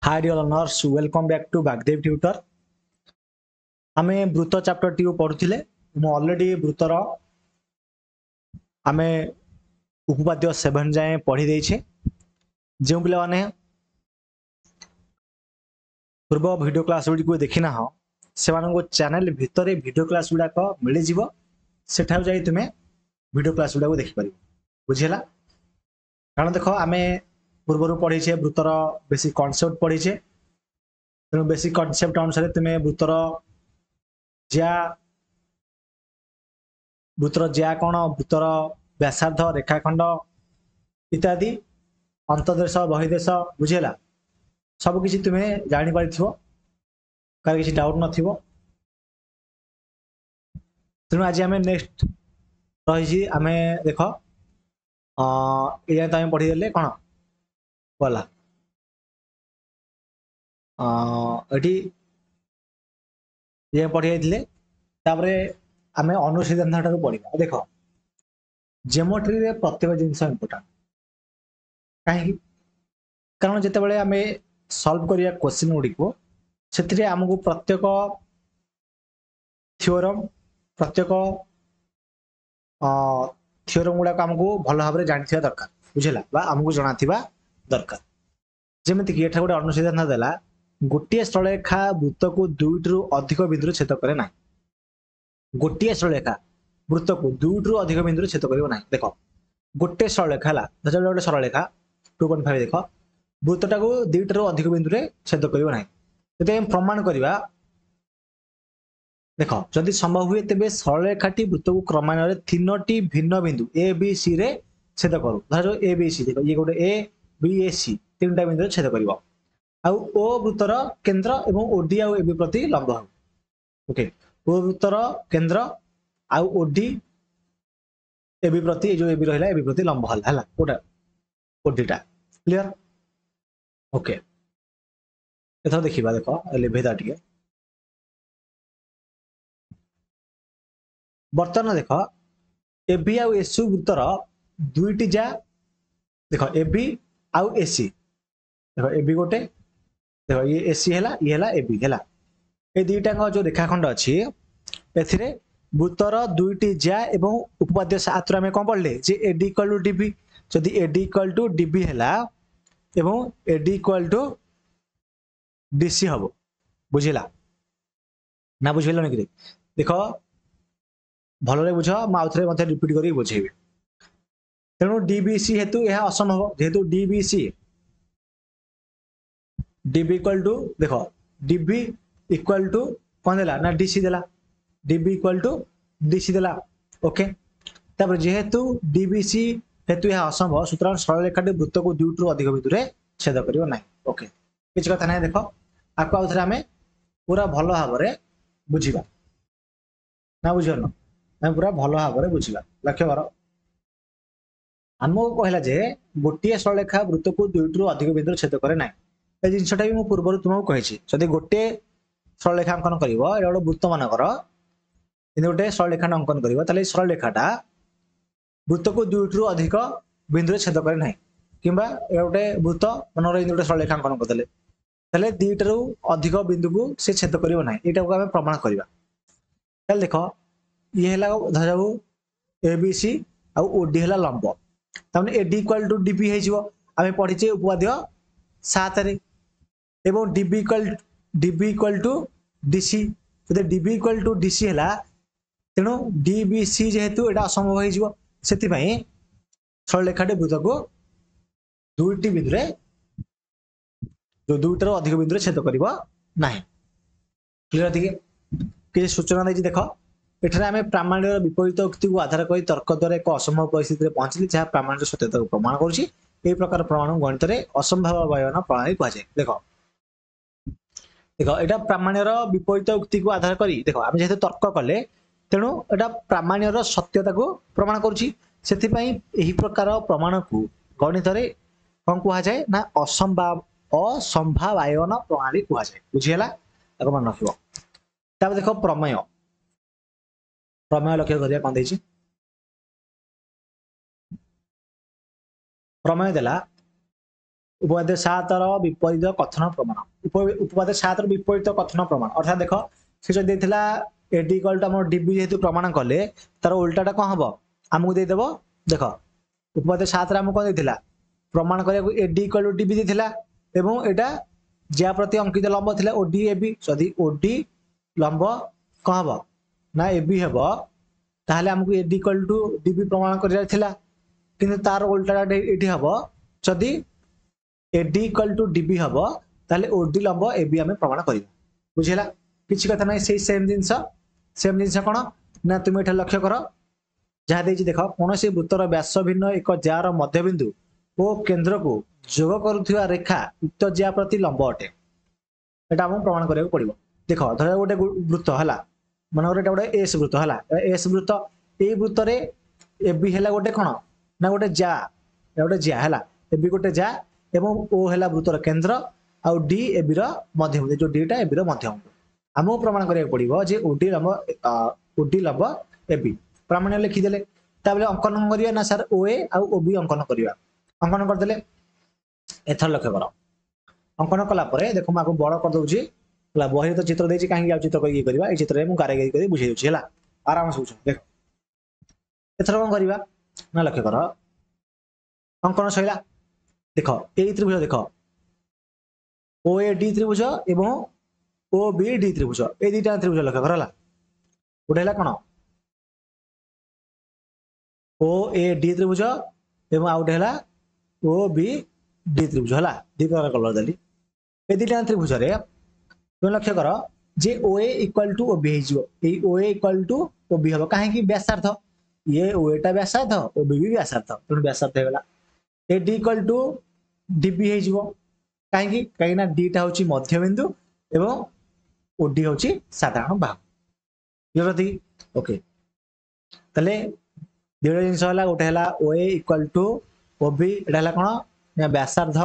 Hi dear learners, welcome back to Bagdev Tutor. आमे वृत्त chapter T पढ़ुथिले मु already वृत्तर आमे उपपाद्य 7 जाए पढ़ी देइछे जे पिला माने पूर्व वीडियो क्लास गुडी को देखिना हो से मानको चैनल भितरे वीडियो क्लास गुडा को मिलि जिवो सेठा जाई तुमे वीडियो क्लास गुडा को देखि परिबो बुझिला कारण देखो आमे पूर्वरु पढ़ीछे वृत्तर बेसिक कांसेप्ट पढ़ीछे तेणु बेसिक कांसेप्ट अनुसार तुमे वृत्तर ज्या कौन वृत्तर व्यासार्ध रेखाखंड इत्यादि अंतदेश बहिदेश बुझेला सब किसी तुम्हें जानी पारिथिबो कार किसी डाउट नथिबो तेणु आज आमे नेक्स्ट रही आमे देख ये तो पढ़ी देले कौन गला एटी ये पढ़ी जाइथिले तापरे आमे अनुसिद्धांत टा पढ़िबा देख ज्योमेट्री रे प्रत्येक जिंस इंपोर्टेंट कहीं कारण जिते बळे आमे सॉल्व करिया क्वेश्चन गुडी को सेतिरे हमकु प्रत्येक थ्योरम प्रत्येक थ्योरम गुडा को हमकु भलो भाबरे जानिथिबा दरकार बुझिला बा हमकु जणाथिबा दरकार जेमिति कि एठा गोटे अनुसिद्धांत देला गोटिए स्थलरेखा वृत्त को दुईटू अधिक बिंदु छेद करे ना गोटिए स्थलरेखा वृत्त को दुईटू अधिक बिंदु छेद करिवो ना देख गोटे स्थलरेखा ला जब गोटे सरलरेखा 2.5 देख वृत्तटा को दुईटू अधिक बिंदु रे छेद करिवो ना जदि प्रमाण करिवा देख जदि संभव हुए तेबे सरलरेखाटी वृत्त को क्रमान्वये तीनोटी भिन्न बिंदु ए बी सी रे छेद करू धर ए बी सी देख ये गोटे ए बी ए सी तीनटा बिंदु रे छेद करिवो आउ ओ वृत्तर केंद्र एवं ओडी आउ एबी प्रति लंब हो ओके ओ वृत्तर केंद्र आउ ओडी एबी प्रति जो एबी रहला एबी प्रति लंब हला कोटा ओडीटा क्लियर ओके एथो देखिबा देखो लेभेदा टिके बर्तन देख एबी आउ एसु वृत्तर दुईटी जा देख एबी आउ एसी देख एबी गोटे देखो ये एसी है ये है एबी है ये दुईटा जो रेखाखंड अच्छी एथिरे वृत्तर दुईटी ज्या एवं उपपाद्य 7 आम कौन पढ़ले जे एडी इक्वल टू डीबी जदि एडी इक्वल टू डीबी है एवं एडी इक्वल टू डीसी हम बुझिला ना बुझेल कि देख भल बुझ मुझे मत रिपीट कर बुझेबी तेणु डीबीसी हेतु यह असंभव जेहेतु डीबीसी डीबी इक्वल टू देख डीबी इक्वल टू कौन देला ना डीसी देला डीबी इक्वल टू डीसी देला ओके तापर जेहेतु डीबीसी हेतु यह असंभव सुतरां सरलरेखाटी वृत्त को दुईटू अधिक बिंदु रे छेद करिवो नाही ओके किछ कथा नाही देख आको आउथरे हमें पूरा भलो भाबरे बुझिबा ना बुझियन हम पूरा भलो भाबरे बुझिबा लक्ष्य कर हमको कहला जे गोटिए सरलरेखा वृत्त को दुईटू अधिक बिंदु रे छेद करे नाही ए जिनसटा भी मु पूर्व तुमको कही जदि गोटे सरलरेखा अंकन कर गोटे वृत्त मानकर गोटे सरलरेखा अंकन कर सरलरेखाटा वृत्त को दुईटू अधिक बिंदु रे छेद करे ना कि गोटे वृत्त मन गोटे सरलरेखा अंकन करदे दुईटू अधिक बिंदु को से छेद कर यहाँ को आम प्रमाण करवा देख ये धर ए बी सी आउ ओडी है लंब तमें एडी इक्वल टू डीबी आम पढ़ीचे उपपाद्य 7 रे एवं डीबी इक्वल टू डीसी जब डीबी इक्वल टू डीसी है तेणु डीबीसी जेहेतु एटा असंभव हो सरलरेखाटी वृत्त को दुईटी बिंदु रे जो दुईटार अधिक बिंदु रे छेद करिवो नाही क्लियर थी कि सूचना देछि देख एठारे आमे प्रामाण्यर विपरीत उक्ति को आधार कर तर्क द्वारा एक असंभव परिस्थिति रे पहुंचली जहाँ प्रामाण्यर सत्यता को प्रमाण करुछि ए प्रकार प्रमाण गणित रे असंभव बयन प्रणाली कहा जाए देख देख एटा प्रामाण्यर विपरीत उक्ति को आधार करी देख आम जेहेतु तर्क कले तेणु एटा प्रामाण्यर सत्यता को प्रमाण करुछि सेथिपई एही प्रकार प्रमाण को गणित रे कौन कहा जाए ना असंभावायन प्रणाली कहा जाए बुझिला आको मन रखिबो तब देख प्रमेय प्रमेय लक्ष्य करिया कौन देछि प्रमेय देला उपपाद्य 7 विपरीत कथन प्रमाण उपपाद्य 7 विपरीत कथन प्रमाण अर्थात देख से जो देथिला एडी इक्वल टू हमर डीबी जेतु प्रमाण कले तार उल्टाटा कोन हबो हमकु दे देबो देख उपपाद्य 7 रे हमकु कोन देथिला प्रमाण करिया एडी इक्वल टू डीबी देथिला एवं एटा ज्या प्रति अंकित लंब थिला ओडी एबी जदि ओडी लंब कोन हबो ना एबी हबो ताहले हमकु एडी इक्वल टू डीबी प्रमाण करिया थिला किंतु तार उल्टाटा एडी हबो जदि एडी इक्वल टू डीबी हबो ताहले ओडी लंब एबी हमें प्रमाण करिया बुझिला किछि कथा नै सेही सेम जिंस कोन ना तुम एठा लक्ष्य कर जहा देछि देखो कोनोसी वृत्तर व्यास भिन्न एक जार मध्यबिंदु ओ केंद्र को जोग करुथिया रेखा उक्त ज्या प्रति लंब अटे एटा हम प्रमाण करिया पड़िबो देखो धर गोटे वृत्त हला मन एटा गोटे एस वृत्त हला एस वृत्त ए वृत्त रे एबी हला गोटे कोन ना गोटे ज्या हला एबी गोटे ज्या एवं ओ हला वृत्तर केंद्र आ डी एबी रो मध्यबिंदु जो डी टा एबी रो मध्यबिंदु हमो प्रमाण करिया पड़िबो जे ओडी लंब एबी प्रमाण लिखि देले ताबले अंकन करिया ना सर ओए आ ओबी अंकन करिया अंकन कर देले एथर लक्ष्य कर अंकन कला परे देखो माको बड़ कर दोछि हला बही तो चित्र देछि काहे आ चित्र कई करिवा ए चित्र रे मु कारीगरी करी बुझै दोछि हला आराम से बुझ देख एथर कोन करिवा ना लक्ष्य कर अंकन सइला देखो ए त्रिभुज देखो ओ ए डी त्रिभुज एवं ओ बी डी त्रिभुज ए दुटा त्रिभुज लक्ष्य कर हला गोटे हला कोन ओ ए डी त्रिभुज एवं आउट हला ओ बी डी त्रिभुज हला दी प्रकार कलर देली ए दुटा त्रिभुज रे तुम लक्ष्य कर जे ओ ए इक्वल टू ओ बी हे जिवो ए ओ ए इक्वल टू ओ बी हबो काहे कि व्यासार्ध ये ओ एटा व्यासार्ध ओ बी भी व्यासार्ध तुम व्यासार्ध हेला A D equal to DB हे जिवो काहे कि काहे ना डी टा होची मध्यबिंदु एवं ओडी होची साधारण बाहु क्लियर थी ओके तले दुटा जिंस हला गोटे हला ओए इक्वल टू ओबी एटा हला कोन ना व्यासार्ध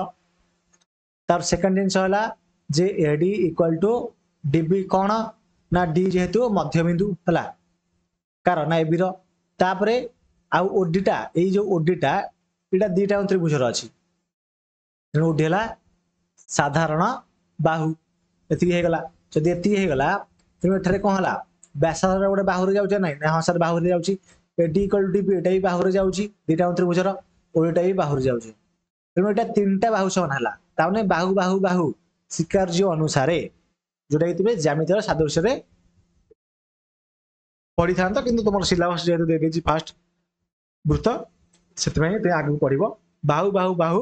तार सेकंड जिंस हला जे एडी इक्वल टू डीबी कोन ना डी जेहेतु मध्यबिंदु हला कारण ना एबी रो तापरे आ ओडी टा ए जो ओडी टा एटा दुटा त्रिभुज रो अछि ओडी हला साधारण बाहु एति हे गला जदि एति हे गला तुम एठरे कोन हला व्यासार्ध गोटे बाहु रे जाउछ नै ना हां सर बाहु रे जाउची एडी इक्वल टू डीबी एटा भी बाहु रे जाउची दुटा त्रिभुज रो ओडीटा भी बाहु रे जाउची तुम एटा तीनटा बाहु समान हला ताने बाहु बाहु बाहु स्वीकार्य अनुसार जोटा कि तुम ज्यामितिर सादृश्य रे पढ़ी था किंतु तुम सिलेबस जेतु दे देछि फास्ट वृत्त सेतमे ते आगु पढ़िबो बाहु बाहु बाहु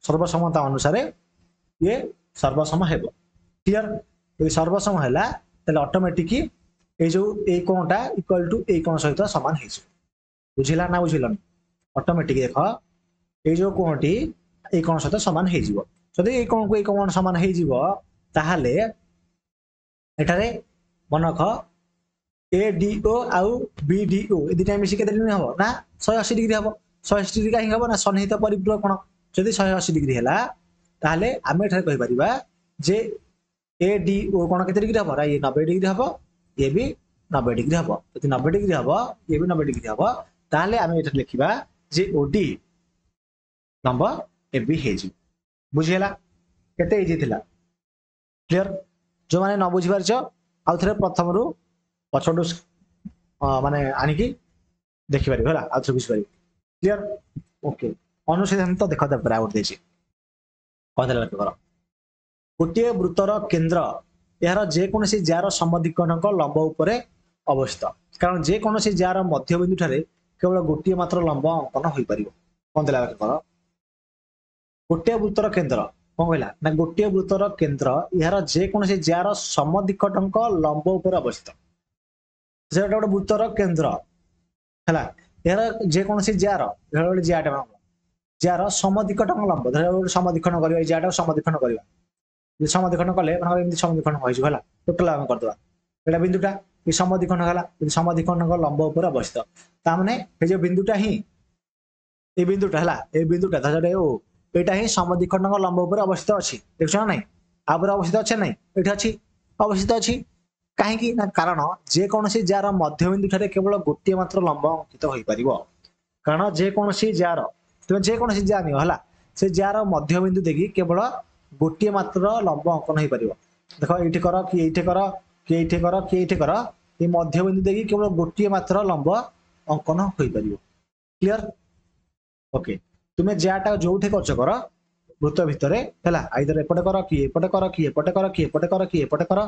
सर्वसमता अनुसार ये सर्वसम हेबो क्लियर ये सर्वसम हैला तले ऑटोमेटिक ए जो ए कोणटा इक्वल टू ए कोण सहित समान हे बुझिला ना बुझिलन ऑटोमेटिक देखो ए जो कोणटी ए कोण सहित समान हे जिवो जदि ए कोण को ए कोण समान हे जिवो ताहाले एठारे मनख ए डी ओ आउ बी डी ओ ए दिटा मिसी के देली हबो ना 180 डिग्री हबो 180 डिग्री काहे हबो ना सन्निहित परिपूरक कोण जदि 180 डिग्री हैला ताहाले आमे एठारे कहि परिबा जे ए डी ओ कोण केते डिग्री हबो रा ये 90 डिग्री हबो ये भी 90 डिग्री हबो यदि 90 डिग्री हबो ये भी 90 डिग्री हबो ताहाले आमे एठारे लिखिबा जे ओडी लंब एबी हे जी बुझिला केते इजी थिला क्लियर जो माने न बुझी परछ आउ थरे प्रथम रु पछडु माने आनी की देखि पारि होला आउ थरे बुझी पारि क्लियर ओके अनुच्छेद तो देखा दे आउट देछि कहदेला कर गोटे वृत्तर केंद्र यार जेकोसी जार समधिकरणक लंब उपरे अवस्थित कारण जेकोसी जार मध्यबिंदु ठारे केवल गोटे मात्र लंब अंकन होई परिबो कहदेला कर गोटे वृत्तर केंद्र कौन कहला ना गोटे वृत्तर केंद्र यार जेकोसी जार समधिकरणक लंब उपरे अवस्थित जेटा गोटे वृत्तर केंद्र हैला यार जेकोसी जार गोटे ज्याटा जार समधिकरणक लंब धर गोटे समधिकरण करबा ए ज्याटा समधिकरण करबा ये समधिकरण कले माने एमति समधिकरण होई होला टोटल हम कर दवा एटा बिंदुटा ये समधिकरण हला ये समधिकरणक लंब ऊपर अवस्थित ता माने ए जे बिंदुटा ही ए बिंदुटा हला ए बिंदुटा धरे ओ एटा ही समधिकरणक लंब ऊपर अवस्थित अछि देखछ ना नै आ ऊपर अवस्थित अछि नै एठी अछि अवस्थित अछि काहे कि ना कारण जे कोनसी जार मध्यबिंदु ठारे केवल गोटे मात्र लंब अंकित होई परिबो कारण जे कोनसी जार तुम जे कोनसी जानियो हला से जार मध्य बिंदु देखि केवल गोटे मात्र लंब अंकन हो पार देख ये कर कि ये कर कि ये कर कि ये कर ये मध्य बिंदु देखि केवल गोटे मात्र लंब अंकन हो पार क्लियर ओके तुम्हें जाटा जो कर वृत्त भितर है आइदर एपटे कर कि एपटे कर कि एपटे कर कि एपटे कर कि एपटे कर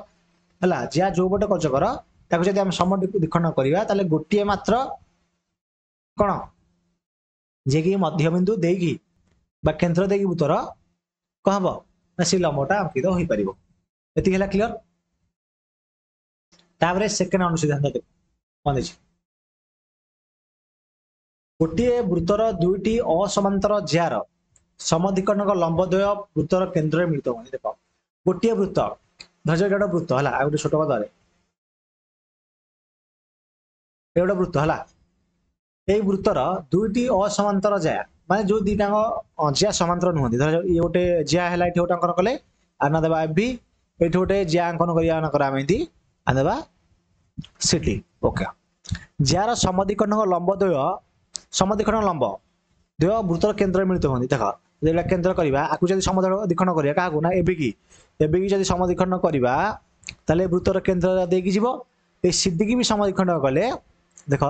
है जा जो पटे कर ताको जदि हम समद्विखंड करवा ताले गोटे मात्र कौन जे कि मध्य बिंदु देकी बा केंद्र देकी वृत्तर कौन हम ना से लंबटा अंकित हो पार ये क्लियर तापर सेकेंड अनुसिद्धांत देख कौन देखिए गोटे वृत्तर दुईटी असमांतर जार समद्विकर्णक लंबद्वय वृत्तर केन्द्र मिलित हो देख गोटे वृत्त धर गोटे वृत्त है आ गए छोट पदे गोटे वृत्त है ये वृत्तर दुईटी असमांतर जा माने जो दीटा ज्या समांतर नुहति धर ये गोटे ज्या है ये गोटे अंकन कले आना देवा एफ भी ये गोटे ज्या अंकन कर आना सीटी ओके जार समद्विकर्णक लंबद्वय समद्विखंड लंब द्वय वृत्तर केन्द्र मिलित होती देख जो केन्द्र करवा आपको जब समद्विखंड करा क्या ना एबी की जब समद्विखंड करवा ताले वृत्तर केन्द्र देकी जीव ए सीडी की भी समद्विखंड कले देख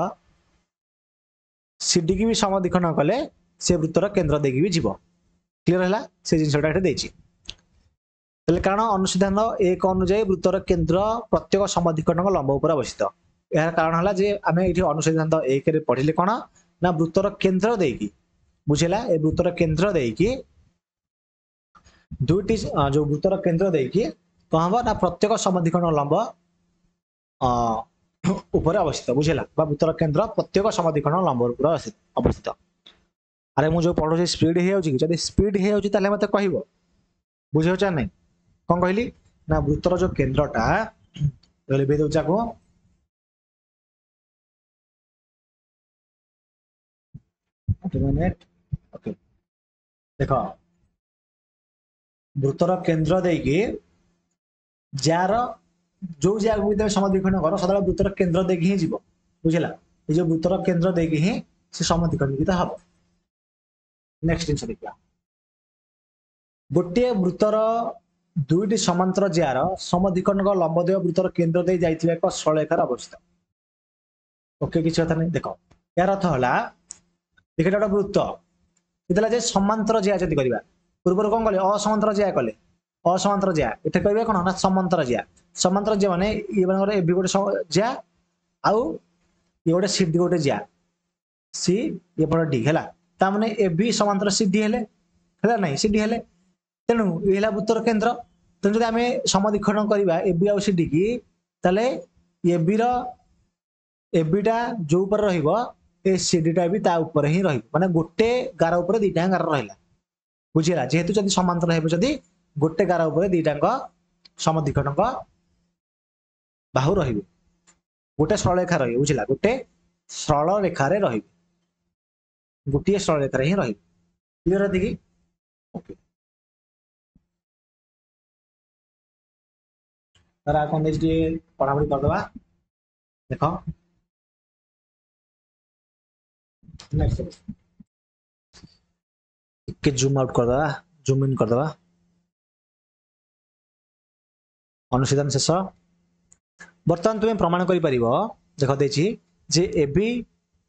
सीडी की भी समद्विखंड कले से वृत्तर केन्द्र देकी भी जीव क्लियर है से जिनसा देती कारण अनुसिद्धांत एक अनुजाई वृत्तर केन्द्र प्रत्येक समद्विखंडक लंब उपर अवस्थित यार कारण है जे आम ये अनुसिद्धांत एक पढ़िले कौन ना वृत्तर केन्द्र देकी बुझेला ए वृत्तर केन्द्र देकी दुईटी जो वृत्तर केन्द्र देकी कौन हम ना प्रत्येक समद्विखंड लंब ऊपर अवस्थित बुझेला वृत्तर केन्द्र प्रत्येक समद्विखंड लंब ऊपर अवस्थित अरे मुझे पढ़ुची स्पीड हो स्पीड हो मत कह बुझे नहीं कौन कहली ना वृत्तर जो केन्द्रटा दौचा को ओके देख वृत्तर केन्द्र देकी जार जो जगह समद्विखंड कर सदा वृत्तर केन्द्र देकी ही जीव बुझेला ये जो वृत्तर केन्द्र देकी ही से समद्विखंडित हम नेक्स्ट जिन देखा गोटे वृत्तर दुईटी समांतर जार समद्विखंडक लंबद्वय वृत्तर केन्द्र दे जाइथिबा एक सरलरेखार अवस्थित ओके किसी कथा नहीं देख यार अर्थ है देखिए गोटे वृत्त ये जे समांतर ज्या जदि करवा पूर्व कौन कले असमांतर ज्या कले असमांतर ज्या इतने कह कौन ना समांतर ज्या माने ये ए भी गोटे ज्या आउ ये गोटे सी डी गोटे ज्या सी ये पड़ डी है ताने ए भी समांतर सी डी है ना सी डी है तेणु ये वृत्तर केन्द्र तेणु जब आम समद्विखंड करवा ए बी आउ सी डी की ताले ए बी टा जो ऊपर रहिबो ए सी डी टा भी ता ऊपर ही रहिबो माने गोटे गार ऊपर दीटा गार रहिला बुझिला जेहेतु जदि समांतर हेबो जदि गोटे गार ऊपर दीटांक समद्विखंडक बाहु रहिबे गोटे सरल रेखा रहिबे बुझिला गोटे सरल रेखा रे रहिबे गोटे सरल रेखा रे ही रहिबे क्लियर है कि ओके तर आ कॉलेज डी पढ़ापढ़ी करदे देख नेक्स्ट के जूम आउट करदे जूम इन करदे अनुसिद्धांत शेष बर्तमान तुम्हें प्रमाण कर देख देछि जे ए बी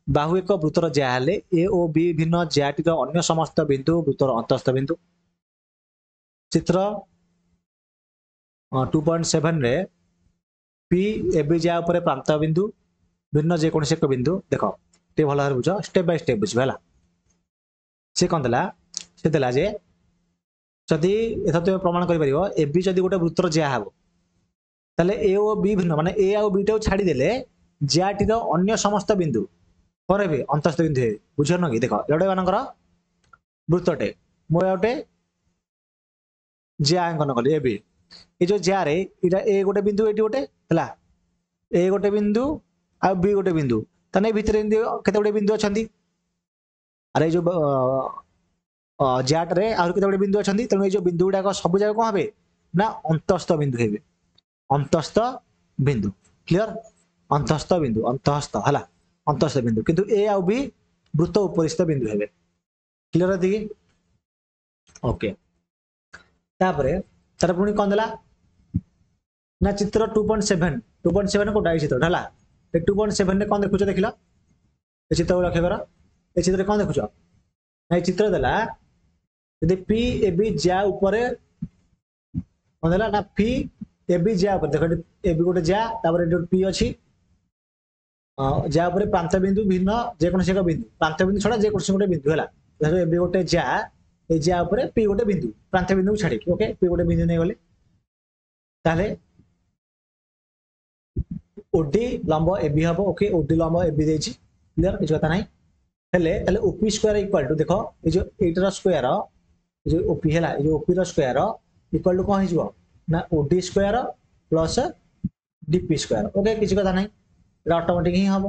बाहु एक वृत्तर ज्या हेले ए ओ बी भिन्न ज्याटीर अन्य समस्त बिंदु वृत्तर अंतस्थ बिंदु चित्र 2.7 रे पी ए बी ज्या ऊपर प्रांत बिंदु भिन्न जेकोसी एक बिंदु देख टे भल भाव बुझ स्टेप बाय स्टेप बुझ है सी कौन देला से देला जे जदि एथ तुम प्रमाण कर ए बी जदि गोटे वृत्तर ज्या हे ताले ए ओ बी भिन्न माने ए आउ बी टा छाड़ीदेले ज्याटीर अन्य समस्त बिंदु कौन हे अंतस्थ बिंदु हे बुझ न कि देख एडे मानकर वृत्तटे मो गोटे ज्या अंकन कली ए बी ये जो ज्या रे इटा ए गोटे बिंदु एटी गोटे है ए गोटे बिंदु आ बी गोटे बिंदु ताने भितर केते गोटे बिंदु अछंती अरे जो ज्याट रे आहुर केते गोटे बिंदु अछंती तेणु ये जो बिंदु गुडाक सब जगह कौन हे ना अंतस्थ बिंदु हेबे अंतस्थ बिंदु क्लियर अंतस्थ बिंदु अंतस्थ है अंतस्थ बिंदु किंतु ए आउ बी वृत्त उपरिस्थ बिंदु हेबे क्लियर है ओके तापर तार पुणी कौन देला ना चित्र 2.7 2.7 कोटा ये चित्र है 2.7 ने कौन देखुच देख चित्र को लक्ष्य कर ए चित्र कौन देखुच ना चित्र देला यदि पी ए बी जा ऊपर कौन देला ना पी ए बी जा ऊपर देख ए बी गोटे जा तापर पी अच्छी जा ऊपर प्रांत बिंदु भिन्न जेकोसी एक बिंदु प्रांत बिंदु छड़ा जेकोसी गोटे बिंदु है ए गोटे जा ए जा ऊपर पी गोटे बिंदु प्रांत बिंदु को छाड़ी ओके पी गोटे बिंदु नहीं गले ताले ओडी लंब एबी हम ओके ओडी लंब एबी देछि क्लियर किछ कथा नहीं हेले ताले ओपी स्क्वायर इक्वल टू देखो ए जो एटर स्क्वायर ए जो ओपी हैला ए जो ओपी रो स्क्वायर इक्वल टू कोन हिजो ना OD square plus DP square okay किछ कथा नहीं एटा ऑटोमेटिक ही हम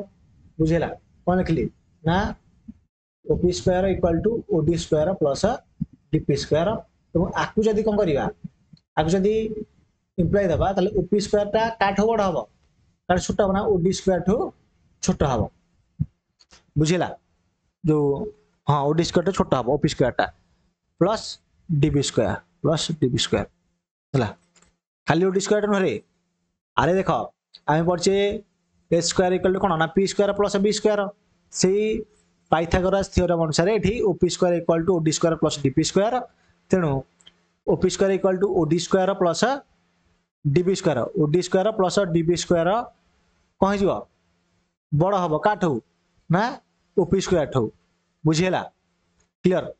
बुझेला कोन लिखली ना OP square equal to OD square plus DP square तो आकु जदी कोन करिवा आकु जदी इंप्लाई दबा ताले ओपी स्क्वायर टा काठ बड़ हबो तार छोटा बना ओडी स्क्वायर ठो छोटा हबो बुझिला जो हां ओडी स्क्वायर टा छोटा हबो ओपी स्क्वायर टा प्लस डीबी स्क्वायर हला खाली ओडी स्क्वायर न रे अरे देखो आमे पड़चे ए स्क्वायर इक्वल टू कोन ना P square plus B square सेही पाइथागोरस थ्योरम अनुसार एठी OP square equal to OD square plus DP square तेनु OP square equal to OD square plus DB square OD square plus DB square कौन हो बड़ हम काठू ना ओपी स्क्वायर ठू बुझेला क्लियर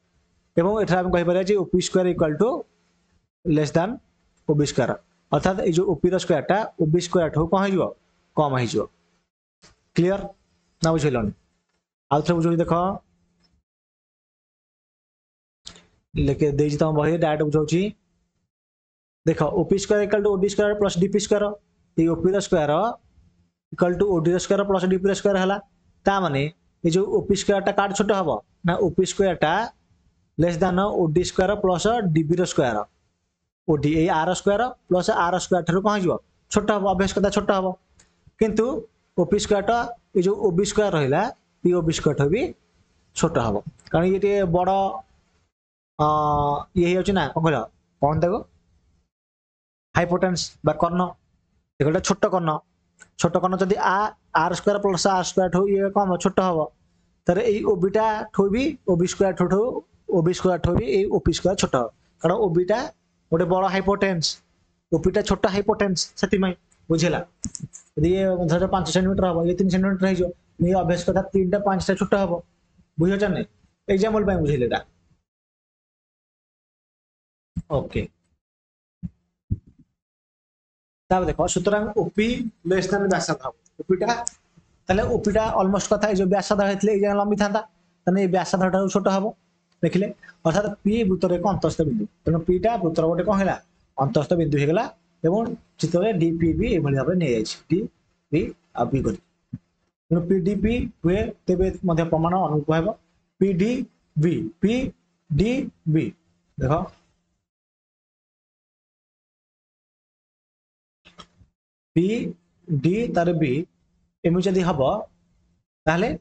एवं एठार हम कहि पारे OP square equal to less than OB square अर्थात ये जो ओपी रो स्क्वायर टा ओबी स्क्वायर ठू कौन हो कम हो क्लियर ना बुझेलन आउ थे बुझो देख लेके दे तुम बही डायरेक्ट बुझाऊँ देख OP square equal to OD square plus DP square ये ओपी रो square equal to OD square plus DP square है ता माने ये जो ओपी स्क्वायर टा काट छोट हम ना ओपी स्क्वायर टा less than OD square plus DB square OD A R square plus R square ठार कौन हो छोट हम अभ्यास कथा छोट हम किंतु ओपी स्क्वायर टा ये जो ओबी स्क्वायर रहा ये ओबी स्क्वायर टा भी छोट हम कारण ये बड़ ये ना कौन कह कौन देखो हाइपोटेन्स बा कर्ण देखो छोट कर्ण जदि R square plus R square ठो ये कम छोट हम तर ये ओबीटा ठो भी ओबी स्क्वायर ठो ओबी स्क्वायर ठो भी ओपी स्क्वायर छोट कारण ओबीटा गोटे बड़ हाइपोटेन्स ओपीटा छोट हाइपोटेन्स से बुझेला यदि ये धर 5 सेंटीमीटर हम ये 3 सेंटीमीटर हो ये अभ्यास कथा 3टा 5टा छोट हम बुझे नहीं एग्जाम्पल बुझेले ओके तब देखो सुतरां ओपी लेस देन व्यासार्ध ओपीटा ताले ओपीटा ऑलमोस्ट कथा जो व्यासार्ध हेतले ए लंबी थांता तने ए व्यासार्ध ठारो छोट हबो देखिले अर्थात पी वृत्तर एक अंतस्थ बिंदु तने पीटा वृत्तर गोटे कोन हैला अंतस्थ बिंदु हेगला एवं चित्र डीपी भी ए भली भाबे नै जाय डी बी आ बी करी तने पी डी पी हुए तेबे मध्य प्रमाण अनुरूप हेबो पी डी बी देखो पी डी तार बी एमि जदि हम ताहले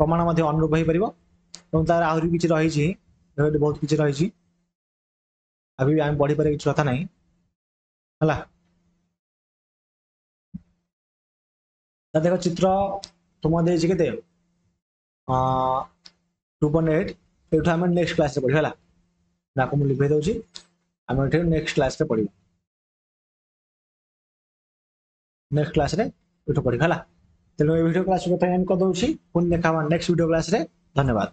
प्रमाण मध्य अनुरूप हो पारिबो एवं तार आहुरी किछि रहिछि बहुत किछि रहिछि अभी आम बढ़ी पारे किछि कथा नहीं हला ता देखो चित्र तुम देछि केते 2.8 एठु हम नेक्स्ट क्लास रे पढि हला ना को मु लिखै दउछि हम एठु नेक्स्ट क्लास रे पढि नेक्स्ट क्लास रे एठु पढि हला तेनो ए वीडियो क्लास को एंड कर दउछि पुन देखा नेक्स्ट वीडियो क्लास रे धन्यवाद।